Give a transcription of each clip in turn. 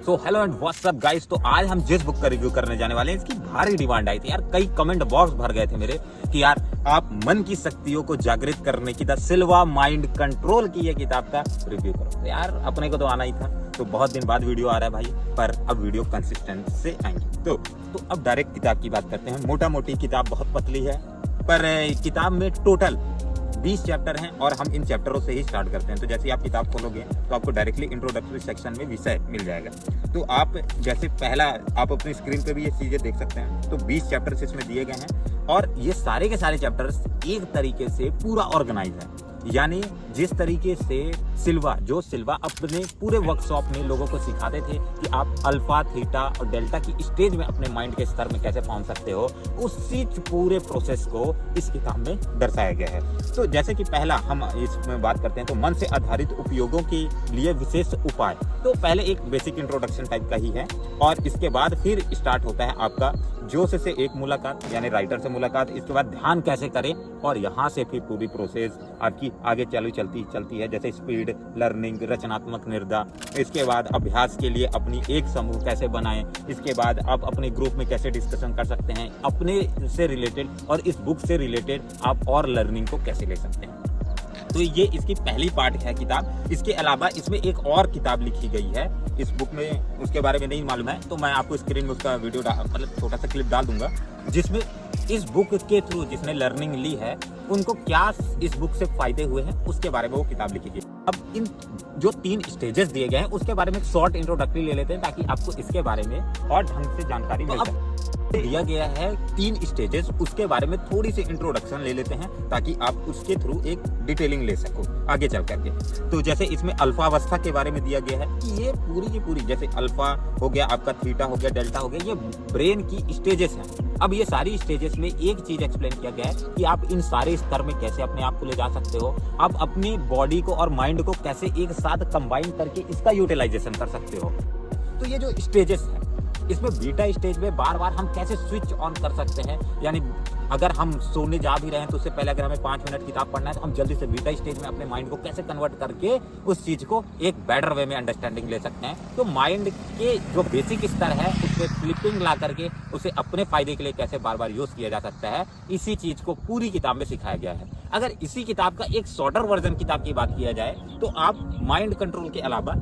So hello and WhatsApp guys. तो आज हम जिस बुक का रिव्यू करने जाने वाले हैं इसकी भारी डिमांड आई थी यार। कई कमेंट बॉक्स भर गए थे मेरे कि यार आप मन की शक्तियों को जागृत करने की द सिल्वा माइंड कंट्रोल की ये किताब का रिव्यू करो। तो यार अपने को तो आना ही था, तो बहुत दिन बाद वीडियो आ रहा है भाई, पर अब वीडियो कंसिस्टेंट से आएंगे। तो अब डायरेक्ट किताब की बात करते हैं। मोटा मोटी किताब बहुत पतली है, पर किताब में टोटल 20 चैप्टर हैं और हम इन चैप्टरों से ही स्टार्ट करते हैं। तो जैसे आप किताब खोलोगे तो आपको डायरेक्टली इंट्रोडक्टरी सेक्शन में विषय मिल जाएगा। तो आप जैसे पहला आप अपनी स्क्रीन पे भी ये चीजें देख सकते हैं। तो 20 चैप्टर्स इसमें दिए गए हैं और ये सारे के सारे चैप्टर्स एक तरीके से पूरा ऑर्गेनाइज है। यानी जिस तरीके से सिल्वा अपने पूरे वर्कशॉप में लोगों को सिखाते थे कि आप अल्फा, थीटा और डेल्टा की स्टेज में अपने माइंड के स्तर में कैसे पहुंच सकते हो, उसी पूरे प्रोसेस को इस किताब में दर्शाया गया है। तो जैसे कि पहला हम इसमें बात करते हैं तो मन से आधारित उपयोगों के लिए विशेष उपाय। तो पहले एक बेसिक इंट्रोडक्शन टाइप का ही है और इसके बाद फिर स्टार्ट होता है आपका जोश से एक मुलाकात, यानी राइटर से मुलाकात। इसके बाद ध्यान कैसे करें और यहाँ से फिर पूरी प्रोसेस आपकी आगे चलती है, जैसे स्पीड लर्निंग, रचनात्मक निर्दा। इसके बाद अभ्यास के लिए अपनी एक समूह कैसे बनाएं। इसके बाद आप अपने ग्रुप में कैसे डिस्कशन कर सकते हैं अपने से रिलेटेड, और इस बुक से रिलेटेड आप और लर्निंग को कैसे ले सकते हैं। तो ये इसकी पहली पार्ट है किताब। इसके अलावा इसमें एक और किताब लिखी गई है इस बुक में, उसके बारे में नहीं मालूम है, तो मैं आपको स्क्रीन में उसका वीडियो मतलब छोटा सा क्लिप डाल दूंगा, जिसमें इस बुक के थ्रू जिसने लर्निंग ली है उनको क्या इस बुक से फायदे हुए हैं उसके बारे में वो किताब लिखी गई। अब इन जो 3 स्टेजेस दिए गए हैं उसके बारे में एक शॉर्ट इंट्रोडक्टरी ले लेते हैं ताकि आपको इसके बारे में और ढंग से जानकारी मिल जाए। दिया गया है 3 स्टेजेस, उसके बारे में थोड़ी सी इंट्रोडक्शन ले लेते हैं ताकि आप उसके थ्रू एक डिटेलिंग ले सको आगे चल करके। तो जैसे इसमें अल्फा अवस्था के बारे में दिया गया है कि ये पूरी की पूरी, जैसे अल्फा हो गया आपका, थीटा हो गया, डेल्टा हो गया, ये ब्रेन की स्टेजेस हैं। अब ये सारी स्टेजेस में एक चीज एक्सप्लेन किया गया है कि आप इन सारे स्तर में कैसे अपने आप को ले जा सकते हो, आप अपनी बॉडी को और माइंड को कैसे एक साथ कंबाइन करके इसका यूटिलाइजेशन कर सकते हो। तो ये जो स्टेजेस है इसमें बीटा स्टेज में बार बार हम कैसे स्विच ऑन कर सकते हैं, यानी अगर हम सोने जा भी रहे हैं तो उससे पहले अगर हमें 5 मिनट किताब पढ़ना है तो हम jल्दी से बीटा स्टेज में अपने माइंड को कैसे कन्वर्ट करके उस चीज को एक बेटर वे में अंडरस्टैंडिंग ले सकते हैं। तो माइंड के जो बेसिक स्तर है उसमें फ्लिपिंग ला करके उसे अपने फायदे के लिए कैसे बार बार यूज किया जा सकता है, इसी चीज को पूरी किताब में सिखाया गया है। अगर इसी किताब का एक शॉर्टर वर्जन किताब की बात किया जाए तो आप माइंड कंट्रोल के अलावा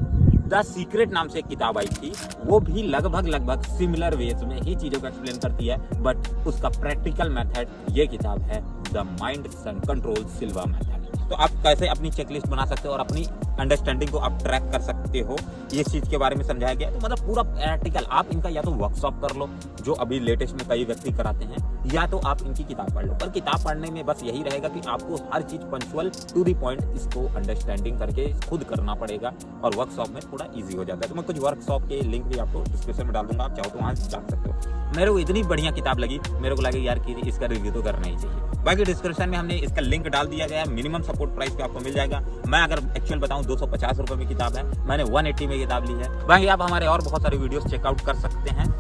द सीक्रेट नाम से एक किताब आई थी, वो भी लगभग सिमिलर वेज में ही चीजों को एक्सप्लेन करती है, बट उसका प्रैक्टिकल मेथड ये किताब है the mind control Silva method. तो आप कैसे अपनी चेकलिस्ट बना सकते हो और अपनी अंडरस्टैंडिंग को आप ट्रैक कर सकते हो, ये चीज के बारे में समझाया गया है। तो मतलब पूरा प्रैक्टिकल आप इनका या तो वर्कशॉप कर लो जो अभी लेटेस्ट में कई व्यक्ति कराते हैं, या तो आप इनकी किताब पढ़ लो। पर किताब पढ़ने में बस यही रहेगा कि आपको हर चीज पंक्चुअल टू द पॉइंट इसको अंडरस्टैंडिंग करके खुद करना पड़ेगा और वर्कशॉप में थोड़ा ईजी हो जाता है। तो मैं कुछ वर्कशॉप के लिंक भी आपको डिस्क्रिप्शन में डाल दूंगा, आप चाहो तो वहां जान सकते हो। मेरे को इतनी बढ़िया किताब लगी, मेरे को लगा यार कि इसका रिव्यू तो करना ही चाहिए। बाकी डिस्क्रिप्शन में हमने इसका लिंक डाल दिया गया है, मिनिमम सपोर्ट प्राइस पे आपको मिल जाएगा। मैं अगर एक्चुअल बताऊं 250 रुपए में किताब है, मैंने 180 में किताब ली है। बाकी आप हमारे और बहुत सारे वीडियोस चेकआउट कर सकते हैं।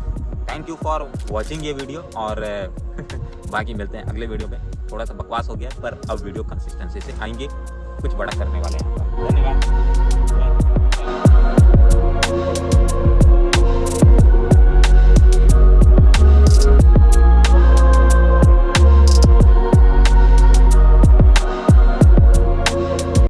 थैंक यू फॉर वॉचिंग ये वीडियो और बाकी मिलते हैं अगले वीडियो में। थोड़ा सा बकवास हो गया पर अब वीडियो कंसिस्टेंसी से आएंगे, कुछ बड़ा करने वाले हैं।